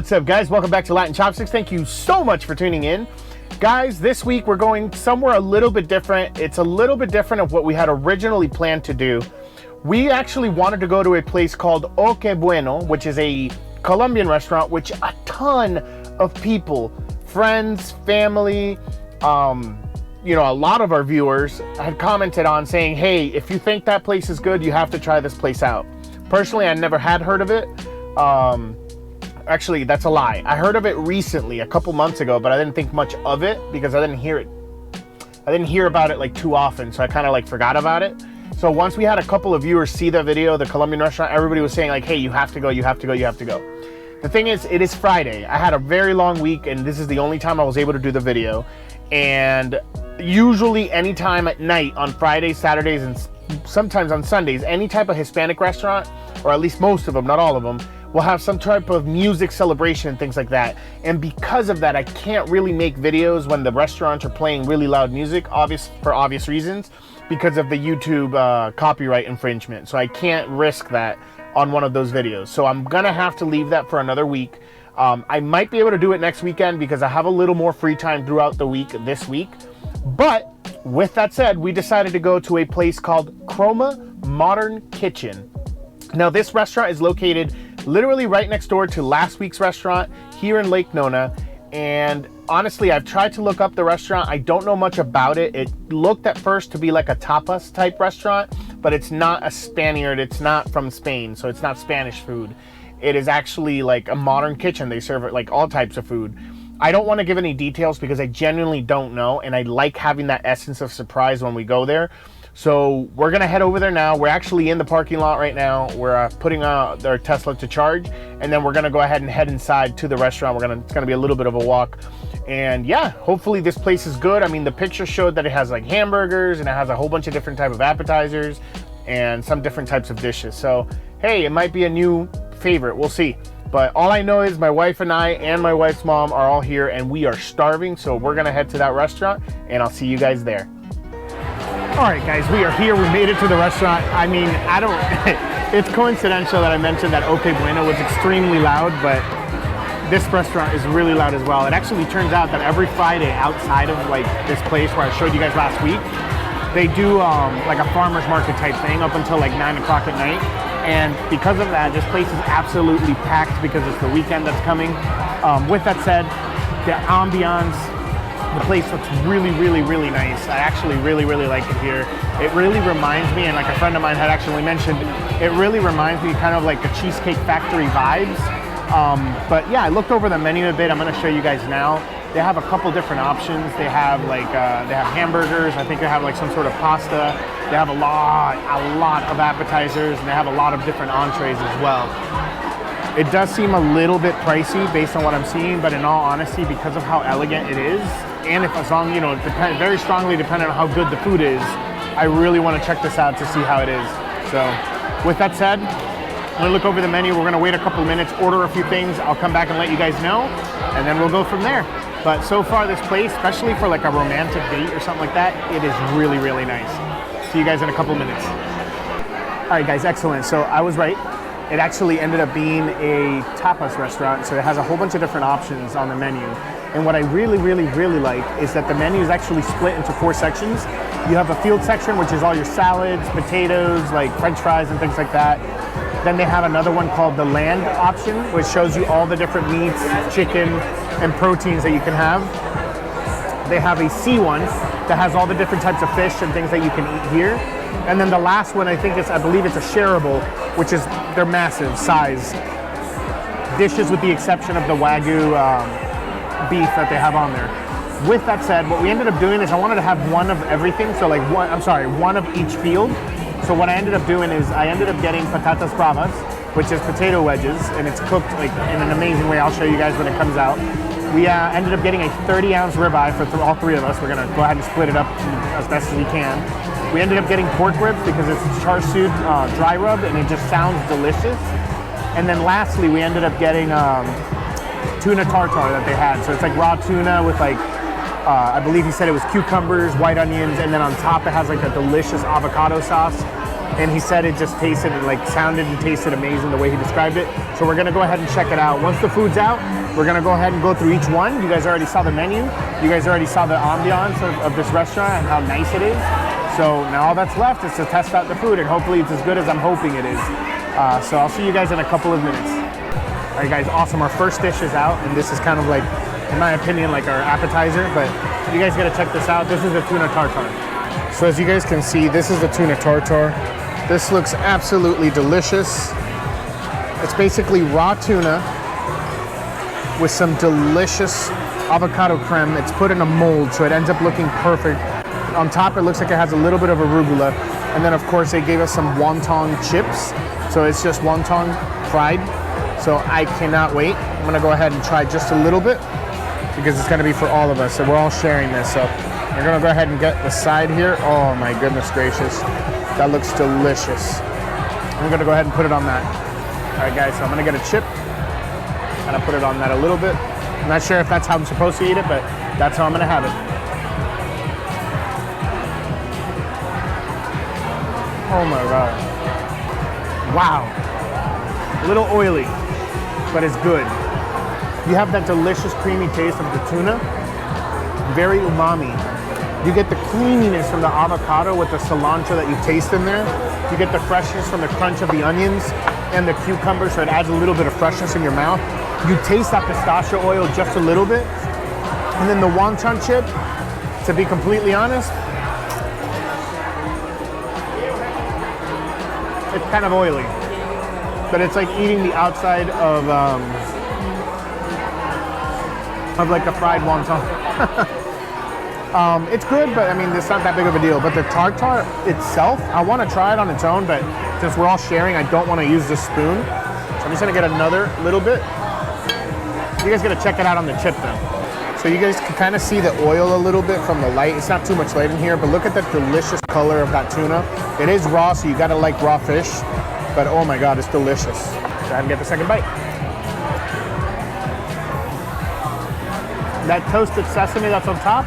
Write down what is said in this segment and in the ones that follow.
What's up, guys? Welcome back to Latin Chopsticks. Thank you so much for tuning in. Guys, this week we're going somewhere a little bit different. It's a little bit different of what we had originally planned to do. We actually wanted to go to a place called O Que Bueno, which is a Colombian restaurant, which a ton of people, friends, family, you know, a lot of our viewers had commented on saying, hey, if you think that place is good, you have to try this place out. Personally, I never had heard of it. Actually, that's a lie. I heard of it recently, a couple months ago, but I didn't think much of it because I didn't hear it. I didn't hear about it like too often, so I kind of like forgot about it. So once we had a couple of viewers see the video, the Colombian restaurant, everybody was saying like, hey, you have to go, you have to go, you have to go. The thing is, it is Friday. I had a very long week, and this is the only time I was able to do the video. And usually anytime at night on Fridays, Saturdays, and sometimes on Sundays, any type of Hispanic restaurant, or at least most of them, not all of them, will have some type of music celebration and things like that. And because of that, I can't really make videos when the restaurants are playing really loud music, for obvious reasons, because of the YouTube copyright infringement. So I can't risk that on one of those videos. So I'm gonna have to leave that for another week. I might be able to do it next weekend because I have a little more free time throughout the week this week. But with that said, we decided to go to a place called Chroma Modern Kitchen. Now, this restaurant is located literally right next door to last week's restaurant here in Lake Nona. And honestly, I've tried to look up the restaurant. I don't know much about it. It looked at first to be like a tapas type restaurant, but it's not a Spaniard. It's not from Spain, so it's not Spanish food. It is actually like a modern kitchen. They serve like all types of food. I don't want to give any details because I genuinely don't know, and I like having that essence of surprise when we go there. So we're gonna head over there now. We're actually in the parking lot right now. We're putting our Tesla to charge, and then we're gonna go ahead and head inside to the restaurant. It's gonna be a little bit of a walk, and yeah, hopefully this place is good. I mean, the picture showed that it has like hamburgers and it has a whole bunch of different type of appetizers and some different types of dishes. So hey, it might be a new favorite. We'll see. But all I know is my wife and I and my wife's mom are all here, and we are starving. So we're gonna head to that restaurant, and I'll see you guys there. All right, guys, we are here. We made it to the restaurant. I mean, it's coincidental that I mentioned that O Que Bueno was extremely loud, but this restaurant is really loud as well. It actually turns out that every Friday outside of like this place where I showed you guys last week, they do like a farmer's market type thing up until like 9 o'clock at night. And because of that, this place is absolutely packed because it's the weekend that's coming. With that said, the ambiance, the place looks really, really, really nice. I actually really, really like it here. It really reminds me, and like a friend of mine had actually mentioned, it really reminds me kind of like the Cheesecake Factory vibes. But yeah, I looked over the menu a bit. I'm gonna show you guys now. They have a couple different options. They have like, they have hamburgers. I think they have like some sort of pasta. They have a lot of appetizers, and they have a lot of different entrees as well. It does seem a little bit pricey based on what I'm seeing, but in all honesty, because of how elegant it is, and if as long, you know, very strongly dependent on how good the food is, I really want to check this out to see how it is. So with that said, I'm gonna look over the menu. We're gonna wait a couple minutes, order a few things. I'll come back and let you guys know, and then we'll go from there. But so far this place, especially for like a romantic date or something like that, it is really, really nice. See you guys in a couple minutes. All right, guys, excellent. So I was right. It actually ended up being a tapas restaurant, so it has a whole bunch of different options on the menu. And what I really, really, really like is that the menu is actually split into 4 sections. You have a field section, which is all your salads, potatoes, like French fries and things like that. Then they have another one called the land option, which shows you all the different meats, chicken, and proteins that you can have. They have a sea one that has all the different types of fish and things that you can eat here. And then the last one, I believe it's a shareable, which is their massive size dishes with the exception of the Wagyu beef that they have on there. With that said, what we ended up doing is I wanted to have one of everything. So like one of each field. So what I ended up doing is I ended up getting patatas bravas, which is potato wedges, and it's cooked like in an amazing way. I'll show you guys when it comes out. We ended up getting a 30-ounce ribeye for all 3 of us. We're gonna go ahead and split it up as best as we can. We ended up getting pork ribs because it's char siu dry rub, and it just sounds delicious. And then lastly, we ended up getting tuna tartar that they had. So it's like raw tuna with like, I believe he said it was cucumbers, white onions, and then on top it has like a delicious avocado sauce. and he said it just tasted and like sounded and tasted amazing the way he described it. So we're gonna go ahead and check it out. Once the food's out, we're gonna go ahead and go through each one. You guys already saw the menu. You guys already saw the ambiance of this restaurant and how nice it is. So now all that's left is to test out the food, and hopefully it's as good as I'm hoping it is. So I'll see you guys in a couple of minutes. All right, guys, awesome. Our first dish is out, and this is kind of like, in my opinion, like our appetizer, but you guys gotta check this out. This is the tuna tartar. So as you guys can see, this is the tuna tartar. This looks absolutely delicious. It's basically raw tuna with some delicious avocado creme. It's put in a mold, so it ends up looking perfect. On top, it looks like it has a little bit of arugula. And then of course, they gave us some wonton chips. So it's just wonton fried. So I cannot wait. I'm gonna go ahead and try just a little bit because it's gonna be for all of us. So we're all sharing this. So we're gonna go ahead and get the side here. Oh my goodness gracious. That looks delicious. I'm gonna go ahead and put it on that. All right guys, so I'm gonna get a chip and I put it on that a little bit. I'm not sure if that's how I'm supposed to eat it, but that's how I'm gonna have it. Oh my God. Wow. A little oily, but it's good. You have that delicious creamy taste of the tuna. Very umami. You get the creaminess from the avocado with the cilantro that you taste in there. You get the freshness from the crunch of the onions and the cucumber, so it adds a little bit of freshness in your mouth. You taste that pistachio oil just a little bit. And then the wonton chip, to be completely honest, it's kind of oily, but it's like eating the outside of like a fried wonton. It's good, but I mean, it's not that big of a deal. But the tartar itself, I want to try it on its own, but since we're all sharing, I don't want to use this spoon. So I'm just gonna get another little bit. You guys gotta check it out on the chip though. So you guys can kind of see the oil a little bit from the light. It's not too much light in here, but look at the delicious color of that tuna. It is raw, so you gotta like raw fish, but oh my God, it's delicious. Go ahead and get the second bite. That toasted sesame that's on top,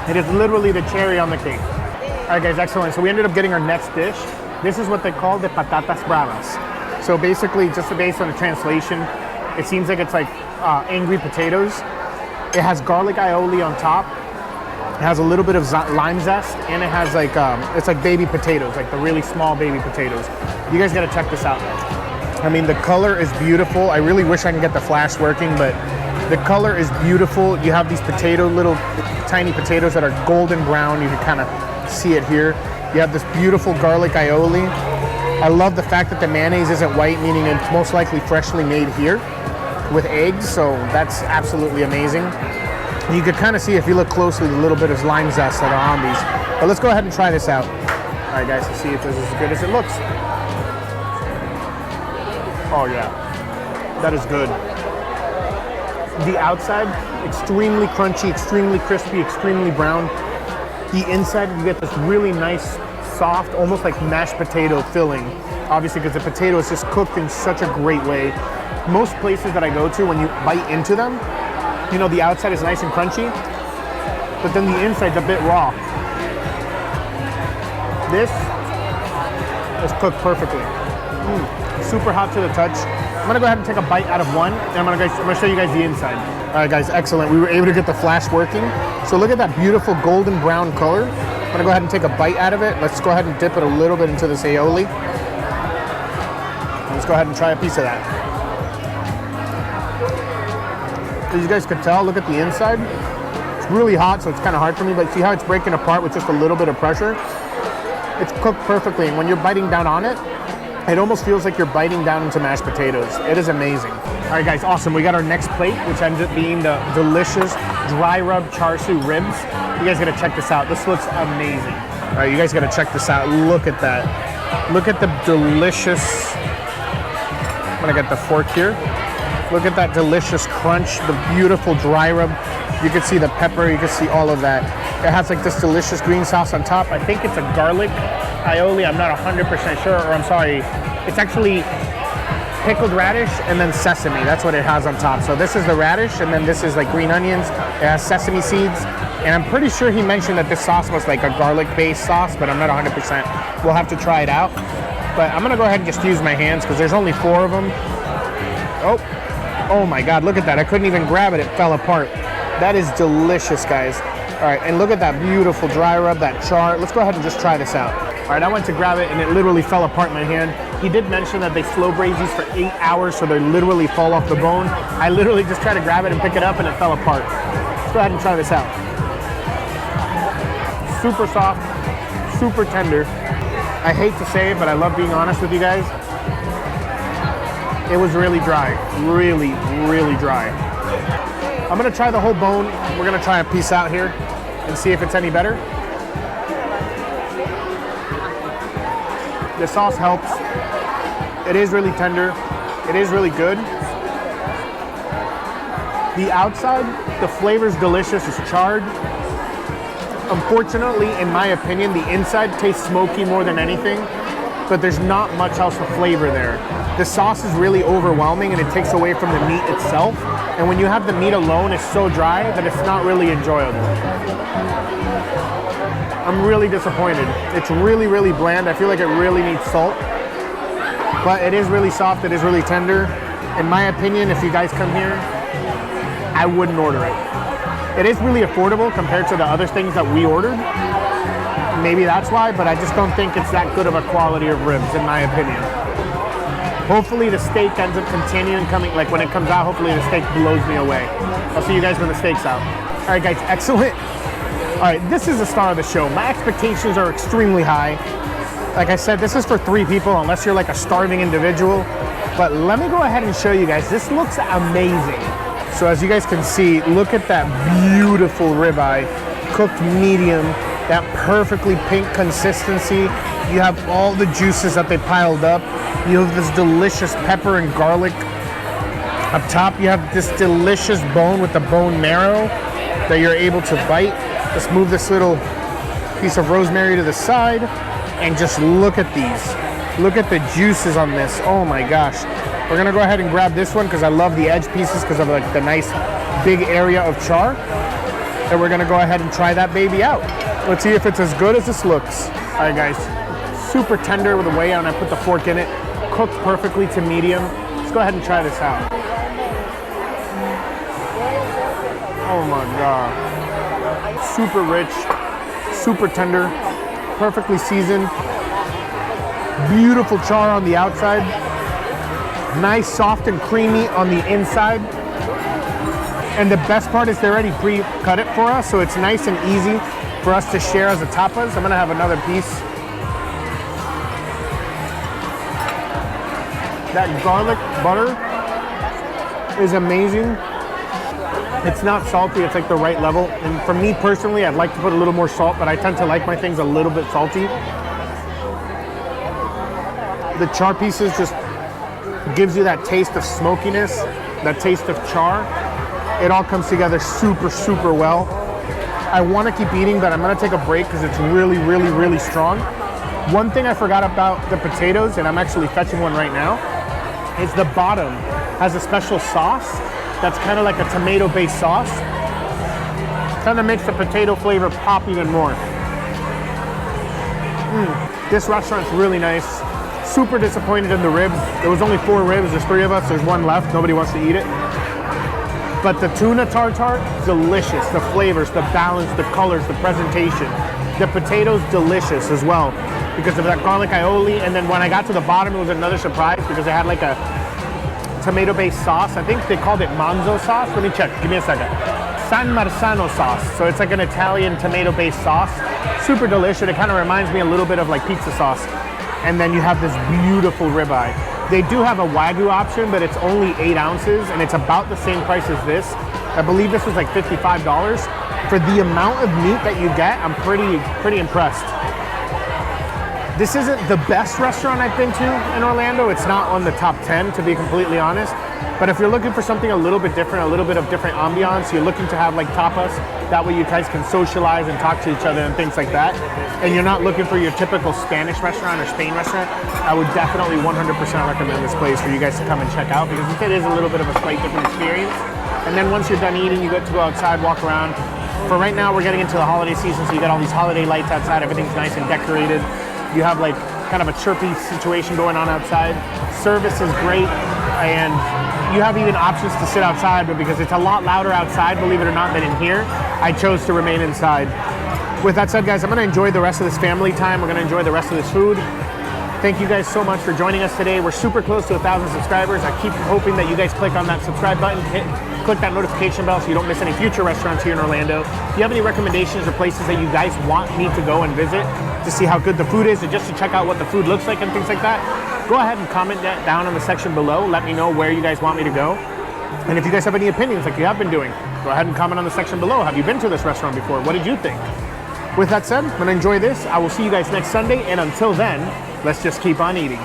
it is literally the cherry on the cake. All right guys, excellent. So we ended up getting our next dish. This is what they call the patatas bravas. So basically, just based on the translation, it seems like it's like angry potatoes. It has garlic aioli on top. It has a little bit of lime zest, and it has like, it's like baby potatoes, like the really small baby potatoes. You guys gotta check this out. I mean, the color is beautiful. I really wish I can get the flash working, but the color is beautiful. You have these little tiny potatoes that are golden brown. You can kind of see it here. You have this beautiful garlic aioli. I love the fact that the mayonnaise isn't white, meaning it's most likely freshly made here with eggs, so that's absolutely amazing. You could kind of see, if you look closely, the little bit of lime zest that are on these. But let's go ahead and try this out. All right guys, let's see if this is as good as it looks. Oh yeah, that is good. The outside, extremely crunchy, extremely crispy, extremely brown. The inside, you get this really nice, soft, almost like mashed potato filling. Obviously, because the potato is just cooked in such a great way. Most places that I go to, when you bite into them, you know, the outside is nice and crunchy, but then the inside's a bit raw. This is cooked perfectly. Super hot to the touch. I'm gonna go ahead and take a bite out of one, and I'm gonna show you guys the inside. All right guys, excellent. We were able to get the flash working. So look at that beautiful golden brown color. I'm gonna go ahead and take a bite out of it. Let's go ahead and dip it a little bit into this aioli. Let's go ahead and try a piece of that. As you guys can tell, look at the inside. It's really hot, so it's kind of hard for me, but see how it's breaking apart with just a little bit of pressure? It's cooked perfectly, and when you're biting down on it, it almost feels like you're biting down into mashed potatoes. It is amazing. All right, guys, awesome. We got our next plate, which ends up being the delicious dry rub char siu ribs. You guys gotta check this out. This looks amazing. All right, you guys gotta check this out. Look at that. Look at the delicious, I'm gonna get the fork here. Look at that delicious crunch, the beautiful dry rub. You can see the pepper, you can see all of that. It has like this delicious green sauce on top. I think it's a garlic aioli, I'm not 100% sure, or I'm sorry, it's actually pickled radish and then sesame. That's what it has on top. So this is the radish, and then this is like green onions. It has sesame seeds, And I'm pretty sure he mentioned that this sauce was like a garlic-based sauce, but I'm not 100%. We'll have to try it out. But I'm gonna go ahead and just use my hands because there's only 4 of them. Oh my God, look at that. I couldn't even grab it, it fell apart. That is delicious, guys. All right, and look at that beautiful dry rub, that char. Let's go ahead and just try this out. All right, I went to grab it and it literally fell apart in my hand. He did mention that they slow braise these for 8 hours, so they literally fall off the bone. I literally just tried to grab it and pick it up and it fell apart. Let's go ahead and try this out. Super soft, super tender. I hate to say it, but I love being honest with you guys. It was really dry, really, really dry. I'm gonna try the whole bone. We're gonna try a piece out here and see if it's any better. The sauce helps. It is really tender. It is really good. The outside, the flavor's delicious, it's charred. Unfortunately, in my opinion, the inside tastes smoky more than anything, but there's not much else to flavor there. The sauce is really overwhelming and it takes away from the meat itself. And when you have the meat alone, it's so dry that it's not really enjoyable. I'm really disappointed. It's really, really bland. I feel like it really needs salt, but it is really soft. It is really tender. In my opinion, if you guys come here, I wouldn't order it. It is really affordable compared to the other things that we ordered. Maybe that's why, but I just don't think it's that good of a quality of ribs, in my opinion. Hopefully the steak ends up continuing coming, like when it comes out, hopefully the steak blows me away. I'll see you guys when the steak's out. All right, guys, excellent. All right, this is the star of the show. My expectations are extremely high. Like I said, this is for 3 people, unless you're like a starving individual. But let me go ahead and show you guys. This looks amazing. So as you guys can see, look at that beautiful ribeye, cooked medium, that perfectly pink consistency. You have all the juices that they piled up. You have this delicious pepper and garlic. Up top, you have this delicious bone with the bone marrow that you're able to bite. Just move this little piece of rosemary to the side and just look at these. Look at the juices on this. Oh my gosh. We're gonna go ahead and grab this one because I love the edge pieces because of like the nice big area of char. And we're gonna go ahead and try that baby out. Let's see if it's as good as this looks. All right, guys. Super tender with the way when I put the fork in it. Cooked perfectly to medium. Let's go ahead and try this out. Oh my God. Super rich, super tender, perfectly seasoned. Beautiful char on the outside. Nice, soft and creamy on the inside. And the best part is they already pre-cut it for us, so it's nice and easy for us to share as a tapas. I'm gonna have another piece. That garlic butter is amazing. It's not salty, it's like the right level. And for me personally, I'd like to put a little more salt, but I tend to like my things a little bit salty. The char pieces just gives you that taste of smokiness, that taste of char. It all comes together super, super well. I want to keep eating, but I'm going to take a break because it's really, really, really strong. One thing I forgot about the potatoes, and I'm actually fetching one right now, is the bottom has a special sauce that's kind of like a tomato-based sauce. Kind of makes the potato flavor pop even more. This restaurant's really nice. Super disappointed in the ribs. There was only 4 ribs, there's 3 of us, there's 1 left, nobody wants to eat it. But the tuna tartar, delicious. The flavors, the balance, the colors, the presentation. The potatoes, delicious as well because of that garlic aioli. And then when I got to the bottom, it was another surprise because they had like a tomato-based sauce. I think they called it manzo sauce. Let me check, give me a second. San Marzano sauce. So it's like an Italian tomato-based sauce. Super delicious. It kind of reminds me a little bit of like pizza sauce. And then you have this beautiful ribeye. They do have a Wagyu option, but it's only 8 ounces and it's about the same price as this. I believe this was like $55. For the amount of meat that you get, I'm pretty impressed. This isn't the best restaurant I've been to in Orlando. It's not on the top 10, to be completely honest. But if you're looking for something a little bit different, a little bit of different ambiance, you're looking to have like tapas, that way you guys can socialize and talk to each other and things like that. And you're not looking for your typical Spanish restaurant or Spain restaurant, I would definitely 100% recommend this place for you guys to come and check out because it is a little bit of a slight different experience. And then once you're done eating, you get to go outside, walk around, for right now, we're getting into the holiday season, so you got all these holiday lights outside. Everything's nice and decorated. You have like kind of a chirpy situation going on outside. Service is great, and you have even options to sit outside, but because it's a lot louder outside, believe it or not, than in here, I chose to remain inside. With that said, guys, I'm gonna enjoy the rest of this family time. We're gonna enjoy the rest of this food. Thank you guys so much for joining us today. We're super close to 1,000 subscribers. I keep hoping that you guys click on that subscribe button, click that notification bell so you don't miss any future restaurants here in Orlando. If you have any recommendations or places that you guys want me to go and visit to see how good the food is, or just to check out what the food looks like and things like that, go ahead and comment that down in the section below. Let me know where you guys want me to go. And if you guys have any opinions like you have been doing, go ahead and comment on the section below. Have you been to this restaurant before? What did you think? With that said, I'm gonna enjoy this. I will see you guys next Sunday, and until then, let's just keep on eating.